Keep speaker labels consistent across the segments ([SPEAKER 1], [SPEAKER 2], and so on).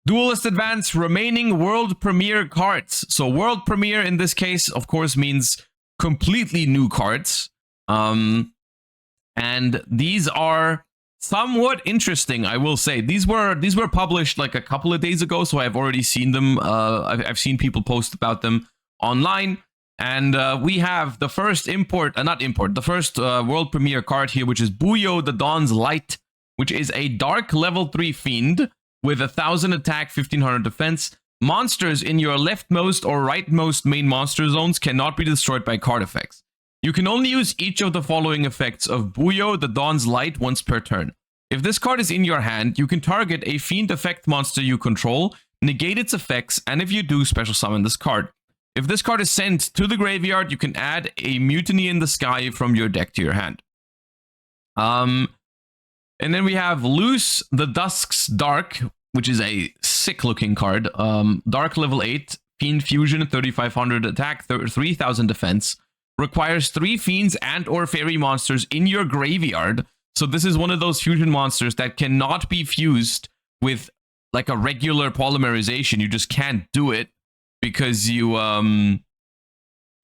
[SPEAKER 1] Duelist Advance, remaining world premiere cards. So world premiere in this case, of course, means completely new cards. And these are somewhat interesting, I will say. These were published like a couple of days ago, so I've already seen them. I've seen people post about them online. And we have the first the first world premiere card here, which is Yugioh the Dawn's Light, which is a dark level 3 fiend with 1,000 attack, 1,500 defense. Monsters in your leftmost or rightmost main monster zones cannot be destroyed by card effects. You can only use each of the following effects of Yugioh the Dawn's Light once per turn. If this card is in your hand, you can target a fiend effect monster you control, negate its effects, and if you do, special summon this card. If this card is sent to the graveyard, you can add a Mutiny in the Sky from your deck to your hand. And then we have Loose the Dusk's Dark, which is a sick-looking card. Dark level 8, Fiend Fusion, 3,500 attack, 3,000 defense. Requires 3 fiends and or fairy monsters in your graveyard. So this is one of those fusion monsters that cannot be fused with like a regular polymerization. You just can't do it because you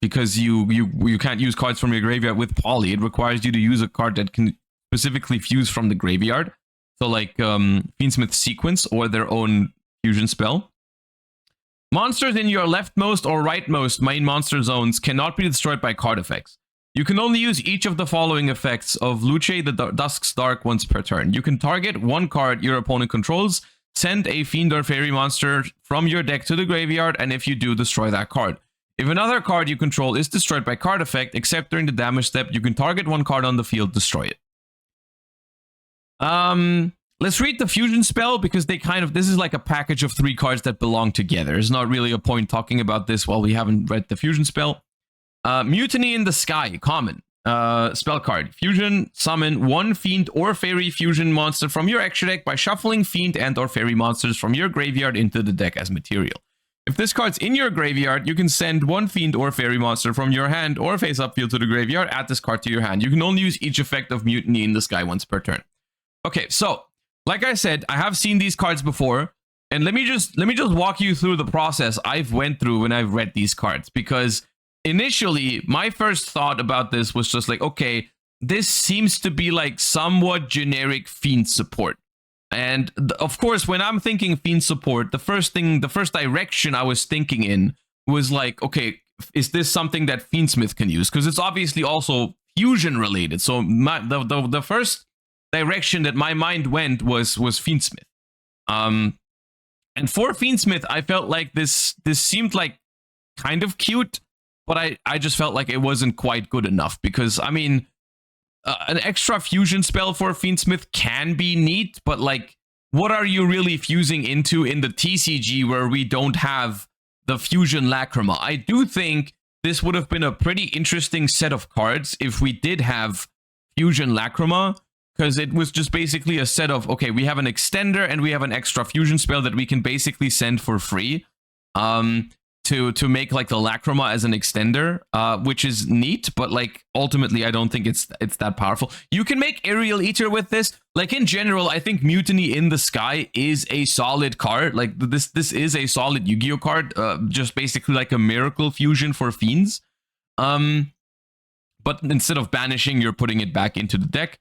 [SPEAKER 1] can't use cards from your graveyard with poly. It requires you to use a card that can specifically fuse from the graveyard. So like Fiendsmith Sequence or their own fusion spell. Monsters in your leftmost or rightmost main monster zones cannot be destroyed by card effects. You can only use each of the following effects of Luce the Dusk's Dark once per turn. You can target one card your opponent controls, send a fiend or fairy monster from your deck to the graveyard, and if you do, destroy that card. If another card you control is destroyed by card effect, except during the damage step, you can target one card on the field, destroy it. Let's read the fusion spell because this is like a package of 3 cards that belong together. There's not really a point talking about this while we haven't read the fusion spell. Mutiny in the Sky, common. Spell card. Fusion, summon 1 fiend or fairy fusion monster from your extra deck by shuffling fiend and or fairy monsters from your graveyard into the deck as material. If this card's in your graveyard, you can send 1 fiend or fairy monster from your hand or face up field to the graveyard, add this card to your hand. You can only use each effect of Mutiny in the Sky once per turn. Okay, so like I said, I have seen these cards before, and let me just walk you through the process I've went through when I've read these cards, because initially my first thought about this was just like, okay, this seems to be like somewhat generic fiend support. And of course, when I'm thinking fiend support, the first direction I was thinking in was like, okay, is this something that Fiendsmith can use? Because it's obviously also fusion related. So the first direction that my mind went was Fiendsmith. And for Fiendsmith, I felt like this seemed like kind of cute, but I just felt like it wasn't quite good enough, because I mean, an extra fusion spell for Fiendsmith can be neat, but like, what are you really fusing into in the TCG where we don't have the fusion Lacrima? I do think this would have been a pretty interesting set of cards if we did have fusion Lacrima, because it was just basically a set of, okay, we have an extender and we have an extra fusion spell that we can basically send for free to make like the Lacrima as an extender, which is neat, but like ultimately I don't think it's that powerful. You can make Aerial Eater with this. Like in general, I think Mutiny in the Sky is a solid card. Like this is a solid Yu-Gi-Oh card, just basically like a miracle fusion for fiends. But instead of banishing, you're putting it back into the deck.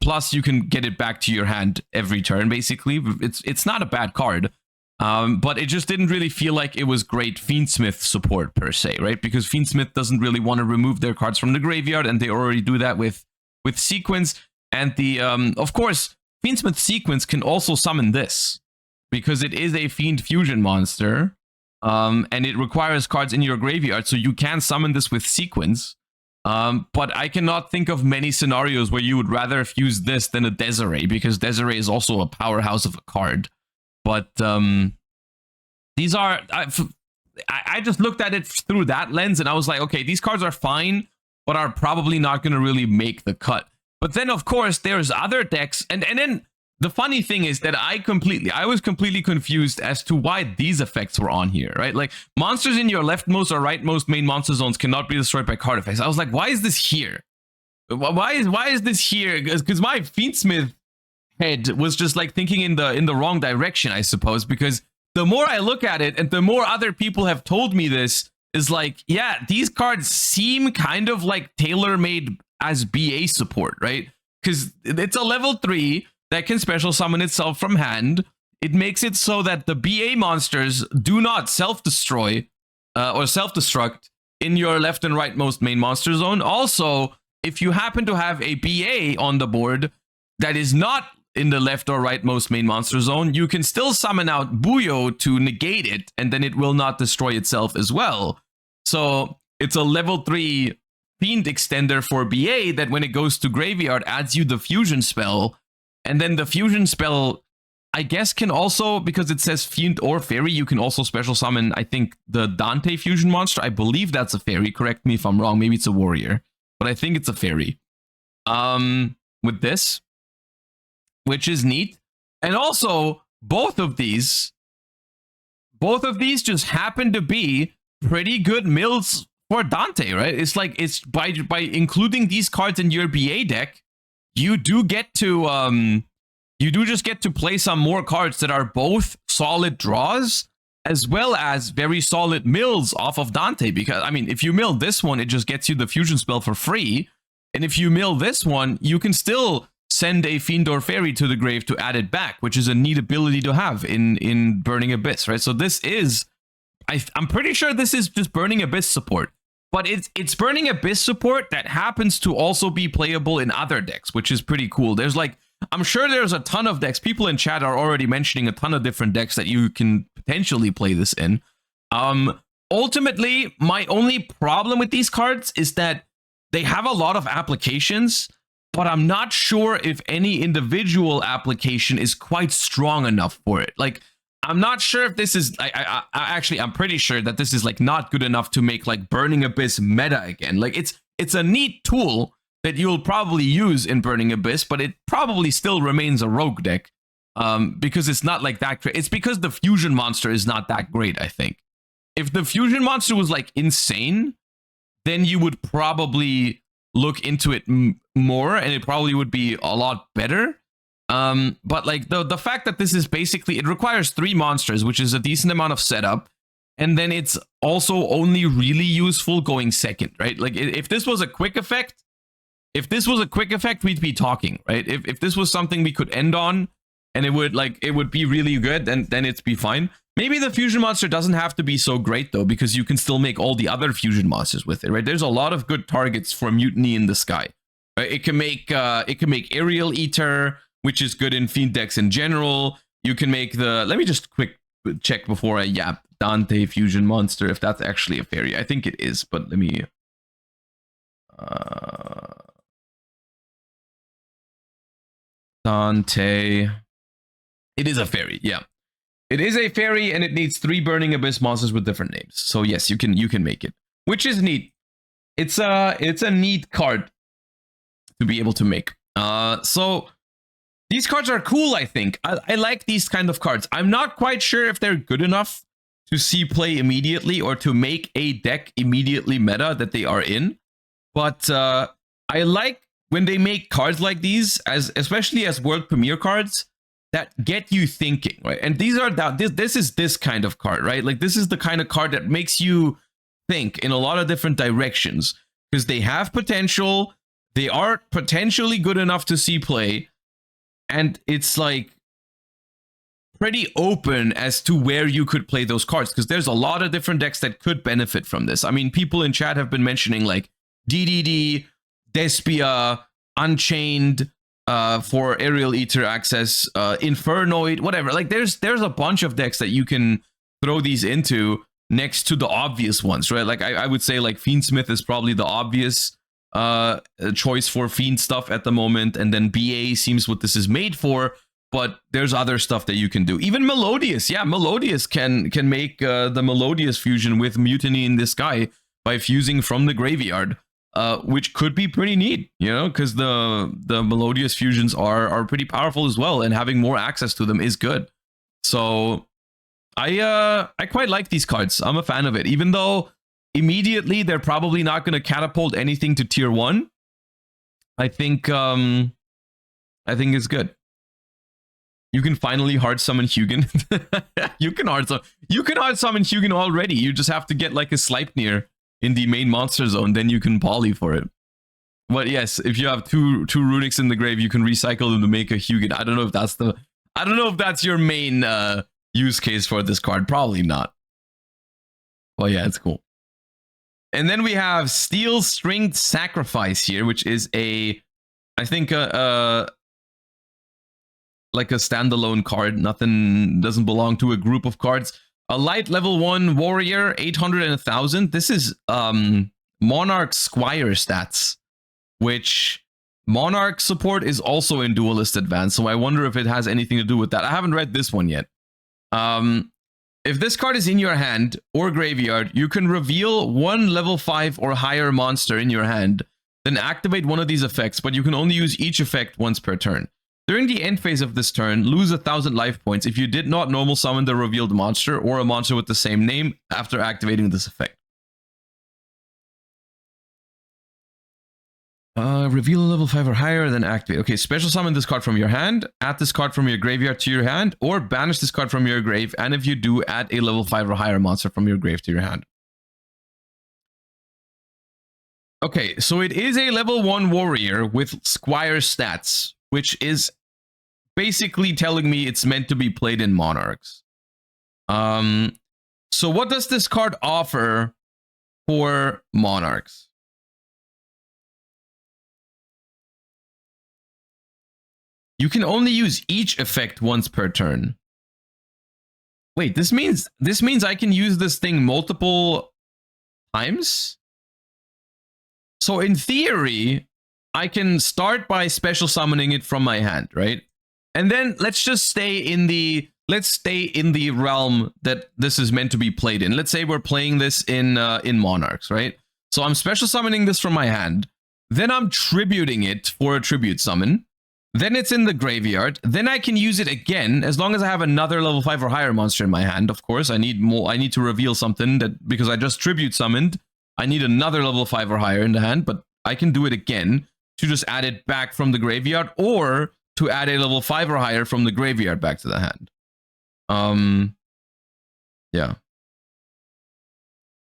[SPEAKER 1] Plus you can get it back to your hand every turn, basically. It's not a bad card. But it just didn't really feel like it was great Fiendsmith support per se, right? Because Fiendsmith doesn't really want to remove their cards from the graveyard, and they already do that with Sequence. And the of course, Fiendsmith Sequence can also summon this, because it is a Fiend Fusion monster, and it requires cards in your graveyard, so you can summon this with Sequence. But I cannot think of many scenarios where you would rather fuse this than a Desiree, because Desiree is also a powerhouse of a card. But these are, I just looked at it through that lens, and I was like, okay, these cards are fine, but are probably not going to really make the cut. But then, of course, there's other decks, and then the funny thing is that I was completely confused as to why these effects were on here, right? Like, monsters in your leftmost or rightmost main monster zones cannot be destroyed by card effects. I was like, why is this here? Why is this here? Because my Fiendsmith head was just like thinking in the wrong direction, I suppose, because the more I look at it and the more other people have told me this is like, yeah, these cards seem kind of like tailor-made as BA support, right? Because it's a level 3 that can special summon itself from hand. It makes it so that the BA monsters do not self-destroy or self-destruct in your left and rightmost main monster zone. Also, if you happen to have a BA on the board that is not in the left or rightmost main monster zone, you can still summon out Yugioh to negate it, and then it will not destroy itself as well. So it's a level 3 Fiend extender for BA that when it goes to graveyard adds you the fusion spell, and then the fusion spell, I guess, can also, because it says Fiend or Fairy, you can also special summon, I think, the Dante fusion monster. I believe that's a Fairy. Correct me if I'm wrong. Maybe it's a Warrior, but I think it's a Fairy. With this, which is neat. And also, both of these just happen to be pretty good mills for Dante, right? It's like, it's by including these cards in your BA deck, you do get to just get to play some more cards that are both solid draws as well as very solid mills off of Dante. Because I mean, if you mill this one, it just gets you the fusion spell for free, and if you mill this one, you can still send a Fiend or Fairy to the grave to add it back, which is a neat ability to have in Burning Abyss, right? So this is, I'm pretty sure this is just Burning Abyss support, but it's Burning Abyss support that happens to also be playable in other decks, which is pretty cool. There's like, I'm sure there's a ton of decks. People in chat are already mentioning a ton of different decks that you can potentially play this in. Ultimately, my only problem with these cards is that they have a lot of applications, but I'm not sure if any individual application is quite strong enough for it. Like, I'm not sure if this is, I'm pretty sure that this is like not good enough to make like Burning Abyss meta again. Like, it's a neat tool that you'll probably use in Burning Abyss, but it probably still remains a rogue deck because it's not like that great. It's because the fusion monster is not that great, I think. If the fusion monster was like insane, then you would probably look into it more, and it probably would be a lot better. But like the fact that this is basically, it requires 3 monsters, which is a decent amount of setup, and then it's also only really useful going second, right? Like if this was a quick effect, we'd be talking, right? If this was something we could end on, and it would be really good, then it'd be fine. Maybe the fusion monster doesn't have to be so great though, because you can still make all the other fusion monsters with it, right? There's a lot of good targets for Mutiny in the Sky. Right? It can make Aerial Eater, which is good in Fiend decks in general. You can make the, let me just quick check before I yap, Dante fusion monster, if that's actually a fairy. I think it is, but let me Dante. It is a fairy, yeah. It is a fairy, and it needs 3 Burning Abyss monsters with different names. So yes, you can make it, which is neat. It's a neat card to be able to make. So these cards are cool, I think. I like these kind of cards. I'm not quite sure if they're good enough to see play immediately or to make a deck immediately meta that they are in. But I like when they make cards like these, especially as world premiere cards, that get you thinking, right? And these are this is this kind of card, right? Like this is the kind of card that makes you think in a lot of different directions, because they have potential, they are potentially good enough to see play, and it's like pretty open as to where you could play those cards, because there's a lot of different decks that could benefit from this. I mean, people in chat have been mentioning like DDD, Despia, Unchained, for Aerial Eater access, Infernoid, whatever. Like there's a bunch of decks that you can throw these into next to the obvious ones, right? Like I would say like Fiendsmith is probably the obvious choice for Fiend stuff at the moment, and then BA seems what this is made for, but there's other stuff that you can do. Even Melodious, yeah, Melodious can make the Melodious fusion with Mutiny in the Sky by fusing from the graveyard. Which could be pretty neat, you know, because the Melodious fusions are pretty powerful as well, and having more access to them is good. So I quite like these cards. I'm a fan of it, even though immediately they're probably not going to catapult anything to tier 1. I think it's good. You can finally hard summon Hugin. you can hard summon Hugin already. You just have to get like a Sleipnir in the main monster zone, then you can poly for it. But yes, if you have two runics in the grave, you can recycle them to make a Hugin. I don't know if that's your main use case for this card. Probably not. Well, yeah, it's cool. And then we have Steel Stringed Sacrifice here, which is I think like a standalone card. Nothing, doesn't belong to a group of cards. A light level 1 warrior, 800 and 1000. This is Monarch Squire stats, which Monarch support is also in Duelist Advance, so I wonder if it has anything to do with that. I haven't read this one yet. If this card is in your hand or graveyard, you can reveal one level 5 or higher monster in your hand, then activate one of these effects, but you can only use each effect once per turn. During the end phase of this turn, lose 1000 life points if you did not normal summon the revealed monster or a monster with the same name after activating this effect. Reveal a level 5 or higher, then activate. Okay, special summon this card from your hand, add this card from your graveyard to your hand, or banish this card from your grave, and if you do, add a level 5 or higher monster from your grave to your hand. Okay, so it is a level 1 warrior with Squire stats, which is basically telling me it's meant to be played in Monarchs. So what does this card offer for Monarchs? You can only use each effect once per turn. Wait, this means I can use this thing multiple times? So in theory, I can start by special summoning it from my hand, right? And then let's just stay in the realm that this is meant to be played in. Let's say we're playing this in Monarchs, right? So I'm special summoning this from my hand. Then I'm tributing it for a tribute summon. Then it's in the graveyard. Then I can use it again as long as I have another level 5 or higher monster in my hand. Of course, I need more. I need to reveal something that because I just tribute summoned. I need another level 5 or higher in the hand, but I can do it again to just add it back from the graveyard or to add a level 5 or higher from the graveyard back to the hand. Yeah.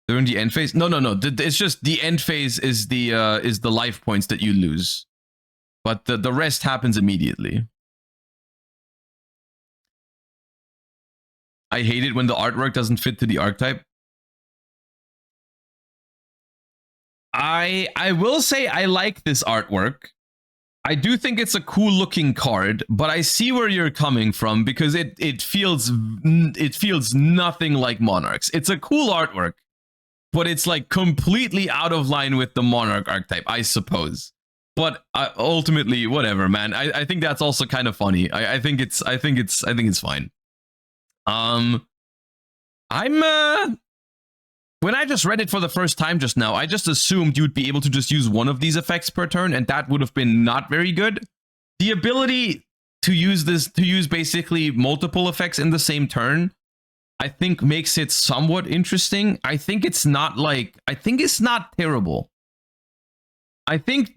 [SPEAKER 1] During the end phase? No. It's just the end phase is the life points that you lose. But the rest happens immediately. I hate it when the artwork doesn't fit to the archetype. I will say I like this artwork. I do think it's a cool looking card, but I see where you're coming from because it feels nothing like Monarchs. It's a cool artwork, but it's like completely out of line with the Monarch archetype, I suppose. But ultimately, whatever, man. I think that's also kind of funny. I think it's fine. When I just read it for the first time just now, I just assumed you'd be able to just use one of these effects per turn, and that would have been not very good. The ability to use basically multiple effects in the same turn, I think makes it somewhat interesting. I think it's not terrible. I think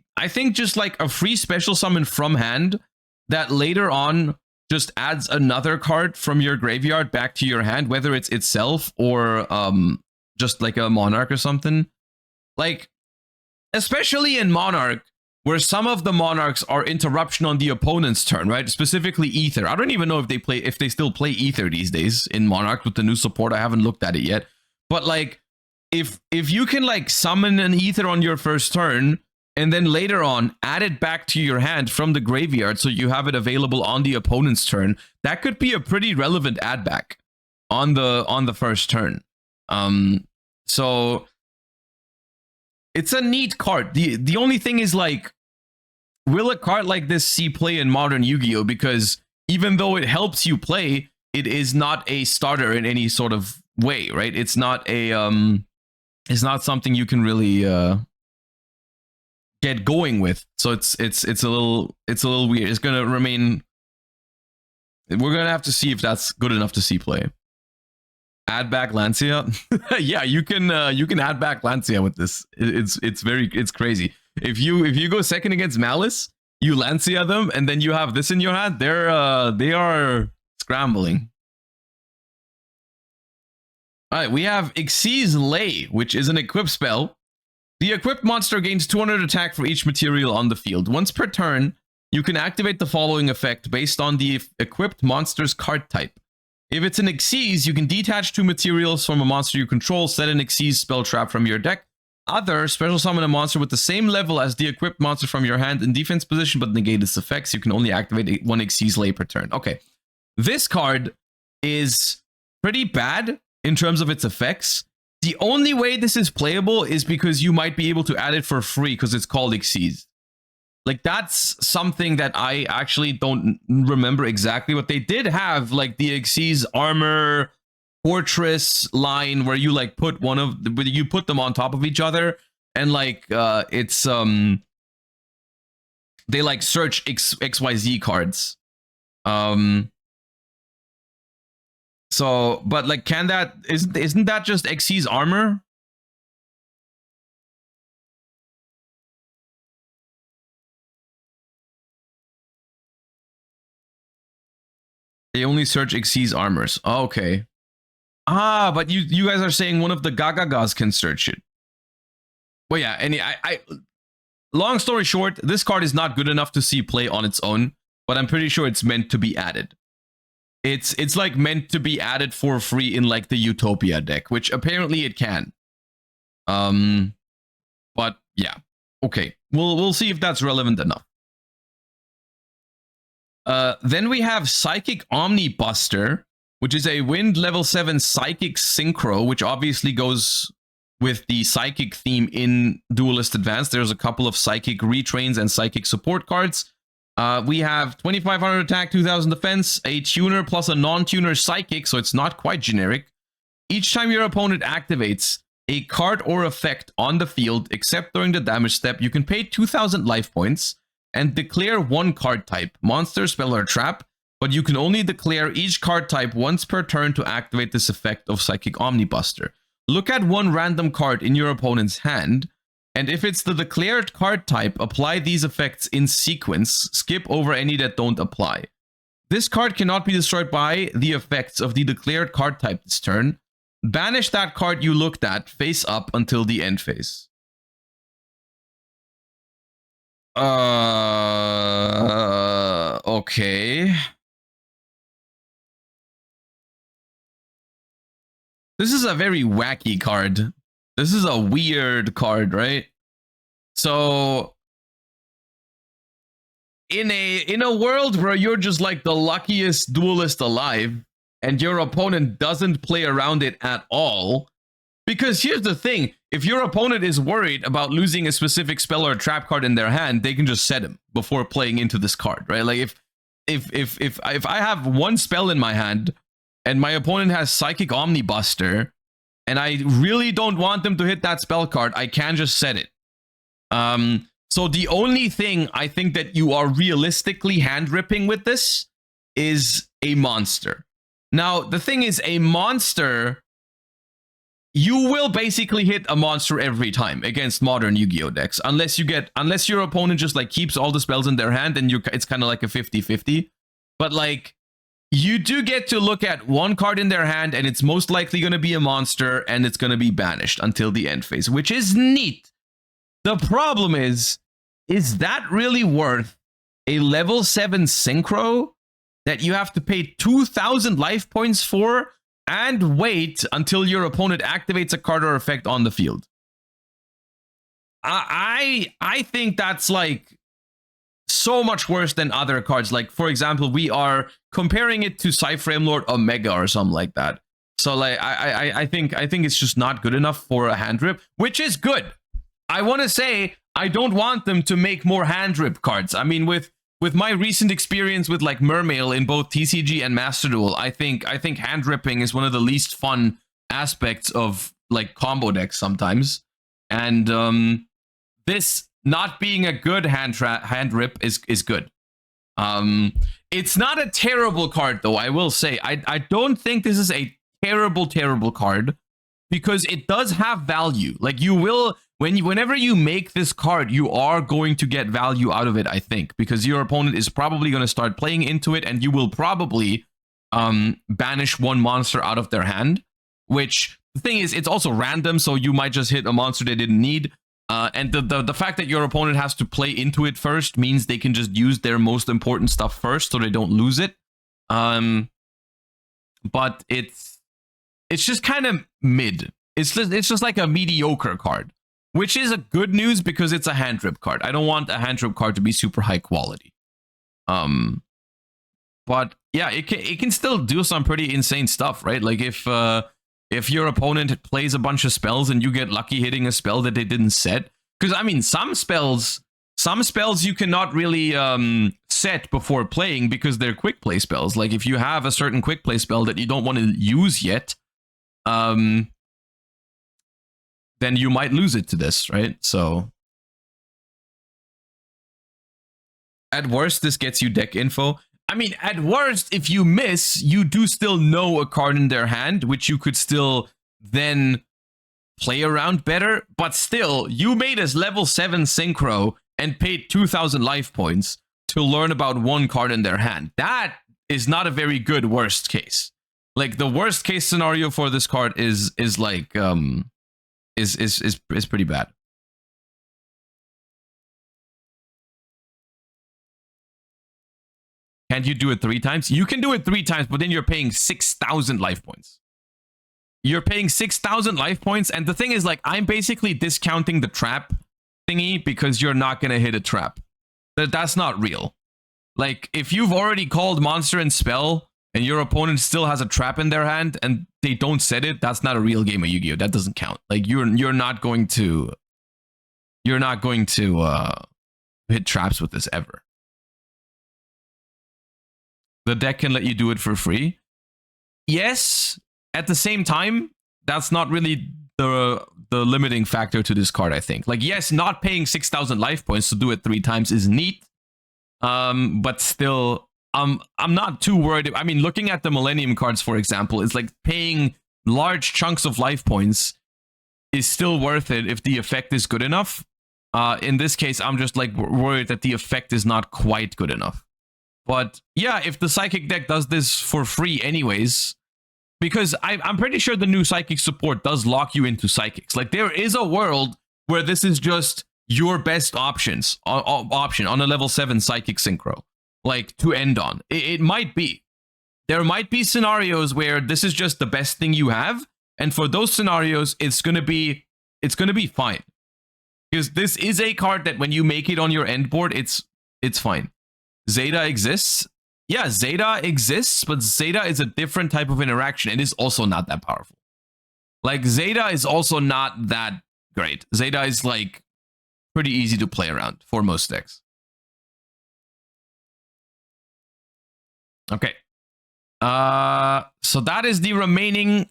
[SPEAKER 1] just like a free special summon from hand that later on just adds another card from your graveyard back to your hand, whether it's itself or just like a Monarch or something. Like, especially in Monarch, where some of the Monarchs are interruption on the opponent's turn, right? Specifically Ether. I don't even know if they still play Ether these days in Monarch with the new support. I haven't looked at it yet. But like, if you can like summon an Ether on your first turn, and then later on add it back to your hand from the graveyard so you have it available on the opponent's turn, that could be a pretty relevant add back on the first turn. So it's a neat card. The only thing is, like, will a card like this see play in modern Yu-Gi-Oh? Because even though it helps you play, it is not a starter in any sort of way, right? It's not something you can really get going with. So it's a little weird. It's gonna remain. We're gonna have to see if that's good enough to see play. Add back Lancia. Yeah, you can add back Lancia with this. It's crazy. If you go second against Malice, you Lancia them, and then you have this in your hand. They are scrambling. All right, we have Xyz's Lay, which is an equipped spell. The equipped monster gains 200 attack for each material on the field. Once per turn, you can activate the following effect based on the equipped monster's card type. If it's an Xyz, you can detach 2 materials from a monster you control, set an Xyz spell trap from your deck. Other, special summon a monster with the same level as the equipped monster from your hand in defense position, but negate its effects. You can only activate 1 Xyz Lay per turn. Okay. This card is pretty bad in terms of its effects. The only way this is playable is because you might be able to add it for free because it's called Xyz. Like, that's something that I actually don't remember exactly what they did have, like the Xyz Armor Fortress line where you like put you put them on top of each other, and like it's they like search XYZ cards. So, but like, can that isn't that just Xyz Armor? They only search Xyz Armors. Oh, okay. Ah, but you guys are saying one of the Gagagas can search it. Well, yeah. And I long story short, this card is not good enough to see play on its own, but I'm pretty sure it's meant to be added. It's like meant to be added for free in like the Utopia deck, which apparently it can. But yeah, okay. We'll see if that's relevant enough. Then we have Psychic Omnibuster, which is a wind level 7 Psychic Synchro, which obviously goes with the Psychic theme in Duelist Advanced. There's a couple of Psychic retrains and Psychic support cards. We have 2500 attack, 2000 defense, a tuner plus a non-tuner Psychic, so it's not quite generic. Each time your opponent activates a card or effect on the field, except during the damage step, you can pay 2000 life points and declare 1 card type, monster, spell, or trap, but you can only declare each card type once per turn to activate this effect of Psychic Omnibuster. Look at 1 random card in your opponent's hand, and if it's the declared card type, apply these effects in sequence, skip over any that don't apply. This card cannot be destroyed by the effects of the declared card type this turn. Banish that card you looked at face up until the end phase. Okay. This is a very wacky card. This is a weird card, right? So in a world where you're just like the luckiest duelist alive and your opponent doesn't play around it at all, because here's the thing, if your opponent is worried about losing a specific spell or trap card in their hand, they can just set him before playing into this card, right? Like if I have 1 spell in my hand and my opponent has Psychic Omnibuster, and I really don't want them to hit that spell card, I can just set it. So the only thing I think that you are realistically hand ripping with this is a monster. Now, the thing is, a monster, you will basically hit a monster every time against modern Yu-Gi-Oh decks, unless your opponent just like keeps all the spells in their hand, and it's kind of like a 50-50. But like, you do get to look at 1 card in their hand, and it's most likely going to be a monster, and it's going to be banished until the end phase, which is neat. The problem is that really worth a level 7 Synchro that you have to pay 2000 life points for and wait until your opponent activates a card or effect on the field? I think that's like so much worse than other cards. Like, for example, we are comparing it to Cyframe Lord Omega or something like that. So like, I think it's just not good enough for a hand rip, which is good. I want to say I don't want them to make more hand rip cards. I mean, with my recent experience with like Mermail in both TCG and Master Duel, I think hand ripping is one of the least fun aspects of like combo decks sometimes. And this not being a good hand rip is good. It's not a terrible card though, I will say. I don't think this is a terrible card. because it does have value. Like you will, whenever you make this card, you are going to get value out of it, I think, because your opponent is probably going to start playing into it, and you will probably banish one monster out of their hand, which the thing is, it's also random, so you might just hit a monster they didn't need. And the fact that your opponent has to play into it first means they can just use their most important stuff first so they don't lose it. But it's just kind of mid. It's just like a mediocre card, which is a good news because it's a hand trip card. I don't want a hand trip card to be super high quality. But yeah, it can still do some pretty insane stuff, right? Like if your opponent plays a bunch of spells and you get lucky hitting a spell that they didn't set, because I mean some spells you cannot really set before playing because they're quick play spells. Like if you have a certain quick play spell that you don't want to use yet, then you might lose it to this, right? So at worst, this gets you deck info. I mean, at worst, if you miss, you do still know a card in their hand, which you could still then play around better. But still, you made us level 7 synchro and paid 2,000 life points to learn about one card in their hand. That is not a very good worst case. Like the worst case scenario for this card is like is pretty bad. Can't you do it 3 times? You can do it 3 times, but then you're paying 6,000 life points. You're paying 6,000 life points, and the thing is, like, I'm basically discounting the trap thingy because you're not gonna hit a trap. That's not real. Like, if you've already called monster and spell, and your opponent still has a trap in their hand, and they don't set it, that's not a real game of Yu-Gi-Oh! That doesn't count. Like, you're not going to hit traps with this ever. The deck can let you do it for free. Yes, at the same time, that's not really the limiting factor to this card, I think. Like, yes, not paying 6,000 life points to do it 3 times is neat. But still, I'm not too worried. I mean, looking at the Millennium cards, for example, it's like paying large chunks of life points is still worth it if the effect is good enough. In this case, I'm just like worried that the effect is not quite good enough. But yeah, if the Psychic deck does this for free anyways, because I'm pretty sure the new Psychic support does lock you into Psychics. Like, there is a world where this is just your best option on a level 7 Psychic Synchro, like, to end on. It might be. There might be scenarios where this is just the best thing you have, and for those scenarios, it's gonna be fine. Because this is a card that when you make it on your end board, it's fine. Zeta exists. Yeah, Zeta exists, but Zeta is a different type of interaction. It is also not that powerful. Like, Zeta is also not that great. Zeta is, like, pretty easy to play around for most decks. Okay. So that is the remaining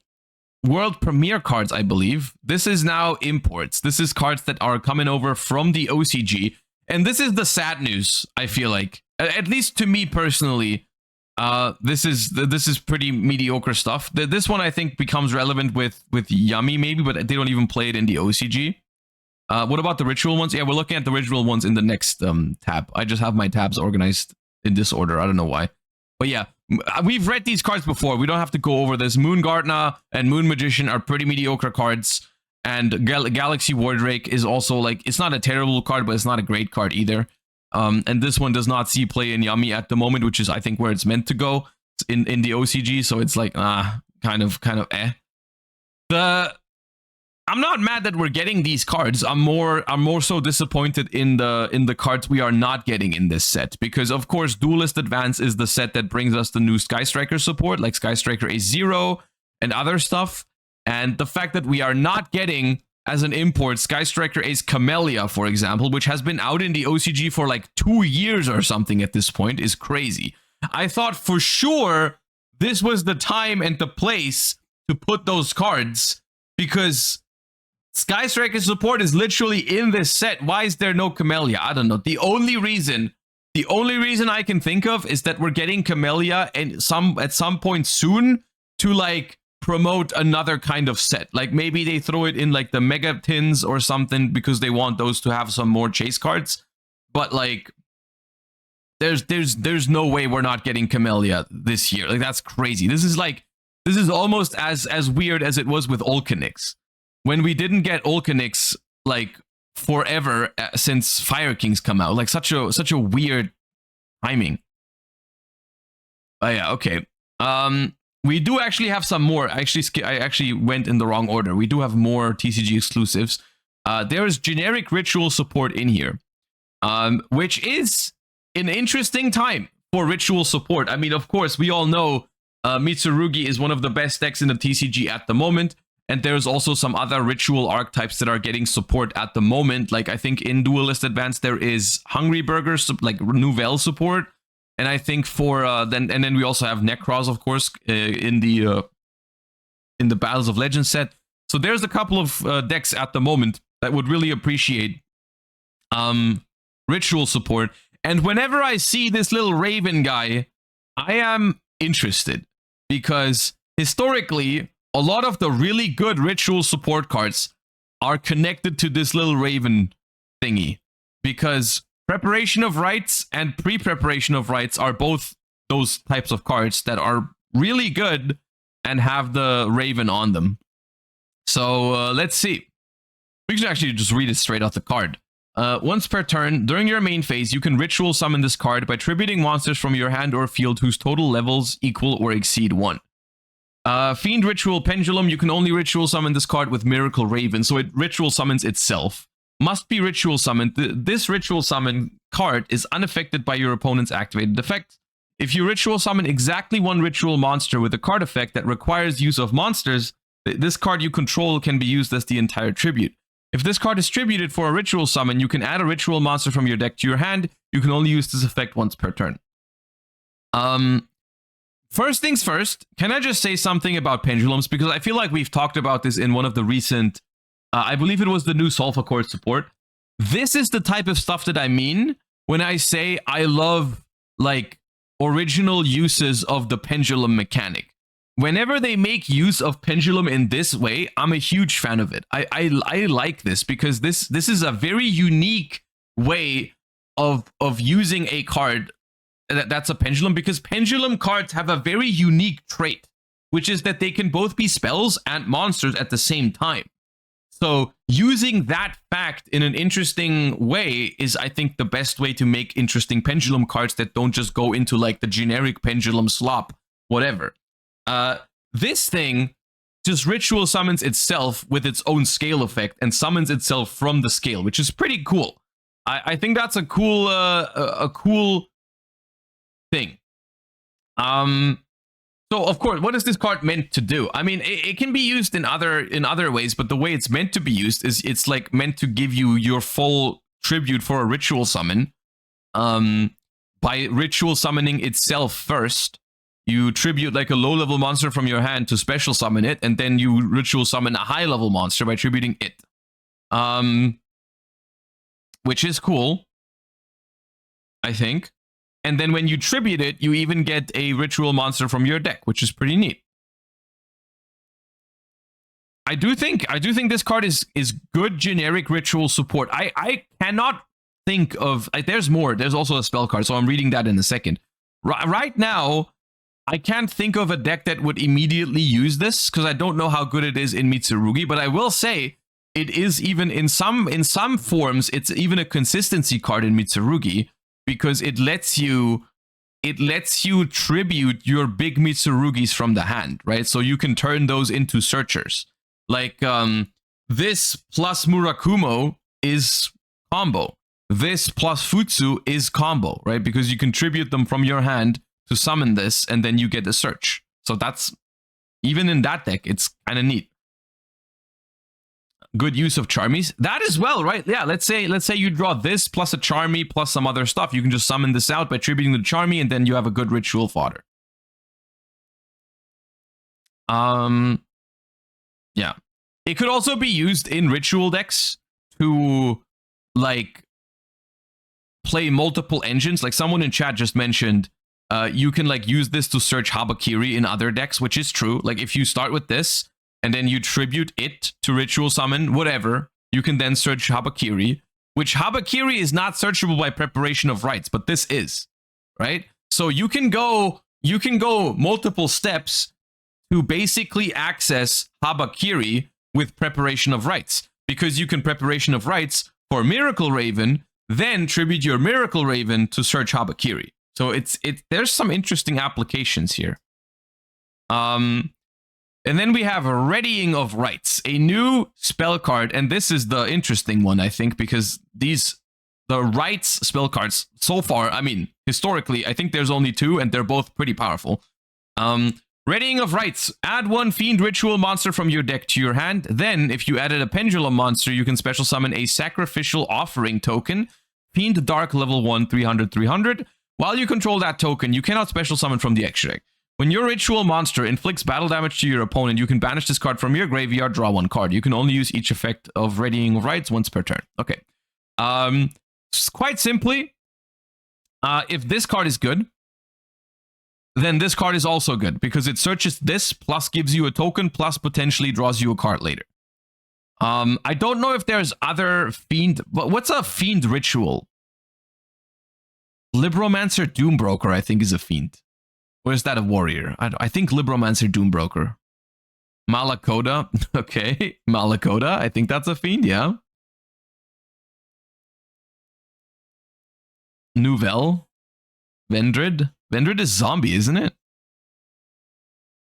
[SPEAKER 1] world premiere cards, I believe. This is now imports. This is cards that are coming over from the OCG. And this is the sad news, I feel like. At least to me personally, this is pretty mediocre stuff. This one, I think, becomes relevant with Yummy, maybe, but they don't even play it in the OCG. What about the ritual ones? Yeah, we're looking at the ritual ones in the next tab. I just have my tabs organized in this order. I don't know why. But yeah, we've read these cards before. We don't have to go over this. Moon Gardener and Moon Magician are pretty mediocre cards. And Galaxy Wardrake is also, like, it's not a terrible card, but it's not a great card either. And this one does not see play in Yummy at the moment, which is, I think, where it's meant to go in the OCG. So it's like, kind of eh. I'm not mad that we're getting these cards. I'm more so disappointed in the cards we are not getting in this set, because of course Duelist Advance is the set that brings us the new Sky Striker support, like Sky Striker A0 and other stuff. And the fact that we are not getting, as an import, Sky Striker Ace Camellia, for example, which has been out in the OCG for like 2 years or something at this point, is crazy. I thought for sure this was the time and the place to put those cards, because Sky Striker support is literally in this set. Why is there no Camellia? I don't know. The only reason I can think of is that we're getting Camellia and at some point soon to, like, promote another kind of set. Like maybe they throw it in like the mega tins or something because they want those to have some more chase cards. But like there's no way we're not getting Camellia this year. Like that's crazy. This is almost as weird as it was with Olcanix. When we didn't get Olcanix like forever since Fire Kings come out. Like such a weird timing. Oh yeah, okay. We do actually have some more. I actually went in the wrong order. We do have more TCG exclusives. There is generic ritual support in here, which is an interesting time for ritual support. I mean, of course, we all know Mitsurugi is one of the best decks in the TCG at the moment, and there's also some other ritual archetypes that are getting support at the moment. Like I think in Duelist Advanced there is Hungry Burgers, like Nouvelle support. And I think for then we also have Necros, of course, in the Battles of Legends set. So there's a couple of decks at the moment that would really appreciate ritual support. And whenever I see this little Raven guy, I am interested because historically, a lot of the really good ritual support cards are connected to this little Raven thingy because Preparation of Rites and Pre-Preparation of Rites are both those types of cards that are really good and have the Raven on them. So let's see. We can actually just read it straight off the card. Once per turn, during your main phase, you can ritual summon this card by tributing monsters from your hand or field whose total levels equal or exceed 1. Fiend Ritual Pendulum, you can only ritual summon this card with Miracle Raven, so it ritual summons itself. Must be ritual summoned. This ritual summon card is unaffected by your opponent's activated effect. If you ritual summon exactly one ritual monster with a card effect that requires use of monsters, this card you control can be used as the entire tribute. If this card is tributed for a ritual summon, you can add a ritual monster from your deck to your hand. You can only use this effect once per turn. First things first, can I just say something about pendulums? Because I feel like we've talked about this in one of the recent I believe it was the new Solfa Core support. This is the type of stuff that I mean when I say I love like original uses of the pendulum mechanic. Whenever they make use of pendulum in this way, I'm a huge fan of it. I like this because this is a very unique way of using a card that's a pendulum, because pendulum cards have a very unique trait, which is that they can both be spells and monsters at the same time. So using that fact in an interesting way is, I think, the best way to make interesting pendulum cards that don't just go into like the generic pendulum slop, whatever. This thing just ritual summons itself with its own scale effect and summons itself from the scale, which is pretty cool. I think that's a cool thing. So, of course, what is this card meant to do? I mean, it can be used in other ways, but the way it's meant to be used is it's like meant to give you your full tribute for a ritual summon. By ritual summoning itself first, you tribute like a low-level monster from your hand to special summon it, and then you ritual summon a high-level monster by tributing it. Which is cool, I think. And then when you tribute it, you even get a ritual monster from your deck, which is pretty neat. I do think this card is good generic ritual support. I cannot think of there's more. There's also a spell card, so I'm reading that in a second. Right now, I can't think of a deck that would immediately use this because I don't know how good it is in Mitsurugi, but I will say it is even in some forms, it's even a consistency card in Mitsurugi. Because it lets you tribute your big Mitsurugis from the hand, right? So you can turn those into searchers. Like this plus Murakumo is combo. This plus Futsu is combo, right? Because you can tribute them from your hand to summon this, and then you get a search. So that's, even in that deck, it's kind of neat. Good use of Charmies. That as well, right? Yeah, let's say you draw this plus a Charmy plus some other stuff. You can just summon this out by tributing the Charmy, and then you have a good ritual fodder. Yeah. It could also be used in ritual decks to like play multiple engines. Like someone in chat just mentioned you can like use this to search Habakiri in other decks, which is true. Like if you start with this and then you tribute it to ritual summon, whatever, you can then search Habakiri, which Habakiri is not searchable by preparation of rites, but this is, right? So you can go multiple steps to basically access Habakiri with preparation of rites, because you can preparation of rites for Miracle Raven, then tribute your Miracle Raven to search Habakiri. So there's some interesting applications here. And then we have Readying of Rites, a new spell card, and this is the interesting one, I think, because the rites spell cards so far, I mean, historically, I think there's only 2, and they're both pretty powerful. Readying of Rites, add 1 Fiend Ritual monster from your deck to your hand. Then, if you added a Pendulum monster, you can special summon a Sacrificial Offering token, Fiend Dark level 1, 300/300. While you control that token, you cannot special summon from the extra deck. When your ritual monster inflicts battle damage to your opponent, you can banish this card from your graveyard, draw 1 card. You can only use each effect of Readying of Rites once per turn. Okay. Quite simply, if this card is good, then this card is also good, because it searches this, plus gives you a token, plus potentially draws you a card later. I don't know if there's other Fiend... What's a Fiend ritual? Libromancer Doombroker, I think, is a Fiend. Or is that a warrior? I think Libromancer Doombroker. Malakoda. Okay. Malakoda. I think that's a Fiend, yeah. Nouvelle. Vendred. Vendred is zombie, isn't it?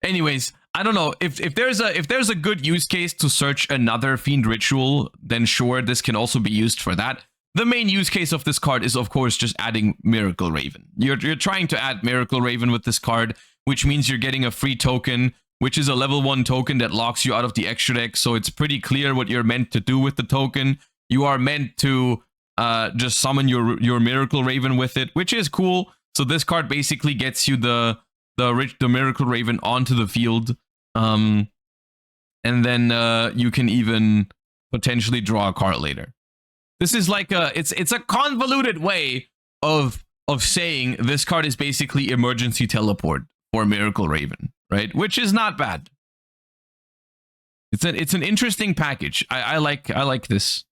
[SPEAKER 1] Anyways, I don't know. If there's a good use case to search another Fiend ritual, then sure, this can also be used for that. The main use case of this card is, of course, just adding Miracle Raven. You're trying to add Miracle Raven with this card, which means you're getting a free token, which is a level 1 token that locks you out of the extra deck. So it's pretty clear what you're meant to do with the token. You are meant to just summon your Miracle Raven with it, which is cool. So this card basically gets you the Miracle Raven onto the field, and then you can even potentially draw a card later. This is like it's a convoluted way of saying this card is basically emergency teleport for Miracle Raven, right? Which is not bad. It's an interesting package. I like this.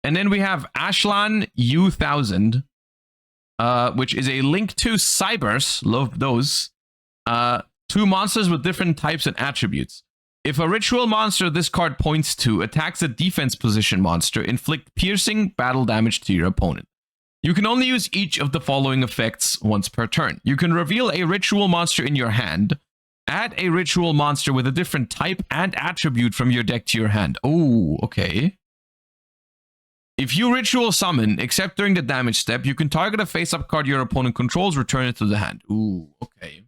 [SPEAKER 1] And then we have Ashlan U1000, which is a link to Cybers. Love those. 2 monsters with different types and attributes. If a ritual monster this card points to attacks a defense position monster, inflict piercing battle damage to your opponent. You can only use each of the following effects once per turn. You can reveal a ritual monster in your hand, add a ritual monster with a different type and attribute from your deck to your hand. Oh, okay. If you ritual summon, except during the damage step, you can target a face-up card your opponent controls, return it to the hand. Ooh, okay.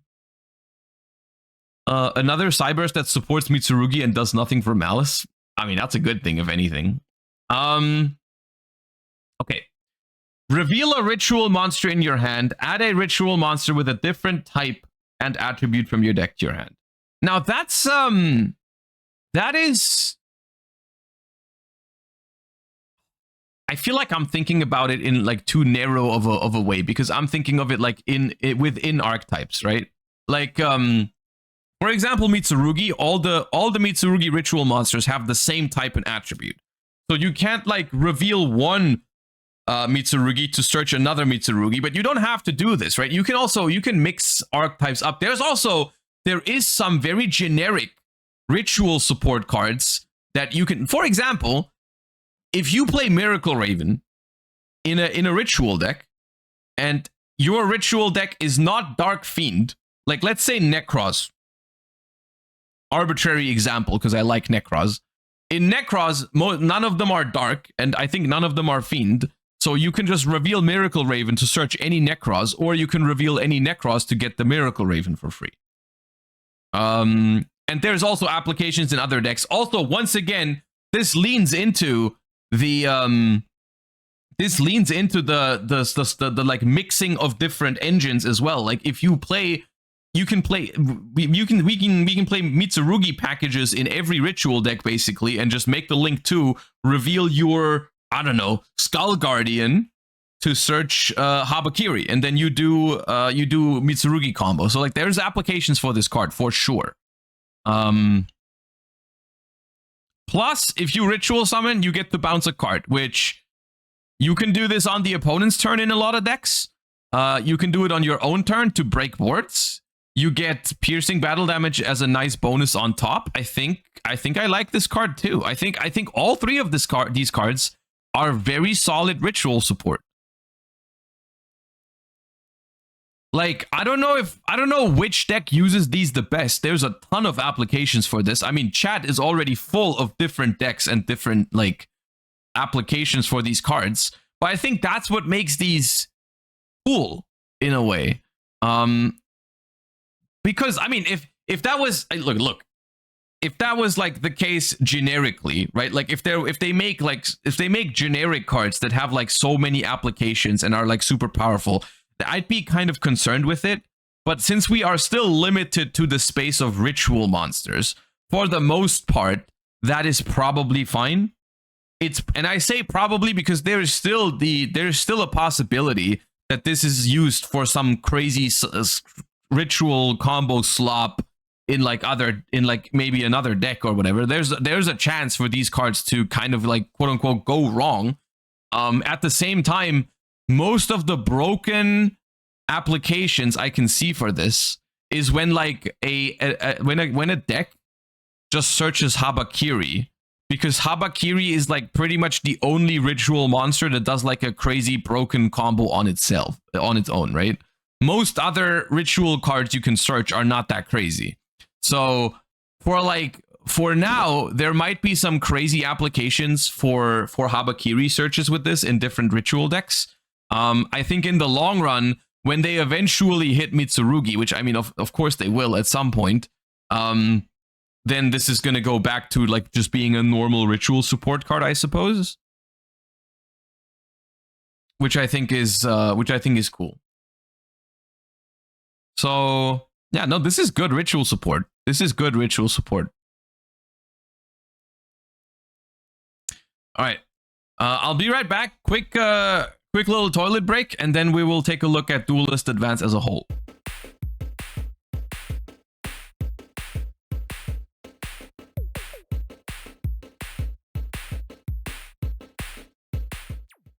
[SPEAKER 1] Another Cyberse that supports Mitsurugi and does nothing for Malice. I mean, that's a good thing, if anything. Okay. Reveal a ritual monster in your hand. Add a ritual monster with a different type and attribute from your deck to your hand. Now, that's, that is... I feel like I'm thinking about it in, like, too narrow of a way, because I'm thinking of it, like, within archetypes, right? Like, for example, Mitsurugi, all the Mitsurugi ritual monsters have the same type and attribute. So you can't like reveal one Mitsurugi to search another Mitsurugi, but you don't have to do this, right? You can mix archetypes up. There is some very generic ritual support cards that you can, for example, if you play Miracle Raven in a ritual deck, and your ritual deck is not Dark Fiend, like let's say Necros. Arbitrary example, because I like Necros. In Necros, none of them are dark, and I think none of them are Fiend. So you can just reveal Miracle Raven to search any Necros, or you can reveal any Necros to get the Miracle Raven for free. And there's also applications in other decks. Also, once again, this leans into the like mixing of different engines as well. Like if you play. We can play Mitsurugi packages in every ritual deck basically, and just make the link to reveal your, I don't know, Skull Guardian to search Habakiri, and then you do Mitsurugi combo. So like there's applications for this card for sure. Plus, if you ritual summon, you get to bounce a card, which you can do this on the opponent's turn in a lot of decks. You can do it on your own turn to break boards. You get piercing battle damage as a nice bonus on top. I think I like this card too. I think all three of these cards are very solid ritual support. Like, I don't know which deck uses these the best. There's a ton of applications for this. I mean, chat is already full of different decks and different like applications for these cards. But I think that's what makes these cool in a way. Because I mean, if that was look, if that was like the case generically, right? Like if they make generic cards that have like so many applications and are like super powerful, I'd be kind of concerned with it. But since we are still limited to the space of ritual monsters, for the most part, that is probably fine. And I say probably because there's still a possibility that this is used for some crazy ritual combo slop in like maybe another deck or whatever. There's a chance for these cards to kind of like quote unquote go wrong. At the same time, most of the broken applications I can see for this is when like when a deck just searches Habakiri, because Habakiri is like pretty much the only ritual monster that does like a crazy broken combo on its own, right? Most other ritual cards you can search are not that crazy. So for now, there might be some crazy applications for Habakiri searches with this in different ritual decks. I think in the long run, when they eventually hit Mitsurugi, which I mean, of course they will at some point, then this is going to go back to like just being a normal ritual support card, I suppose. Which I think is cool. So yeah, no, this is good ritual support. This is good ritual support. All right, I'll be right back. Quick little toilet break, and then we will take a look at Duelist Advance as a whole.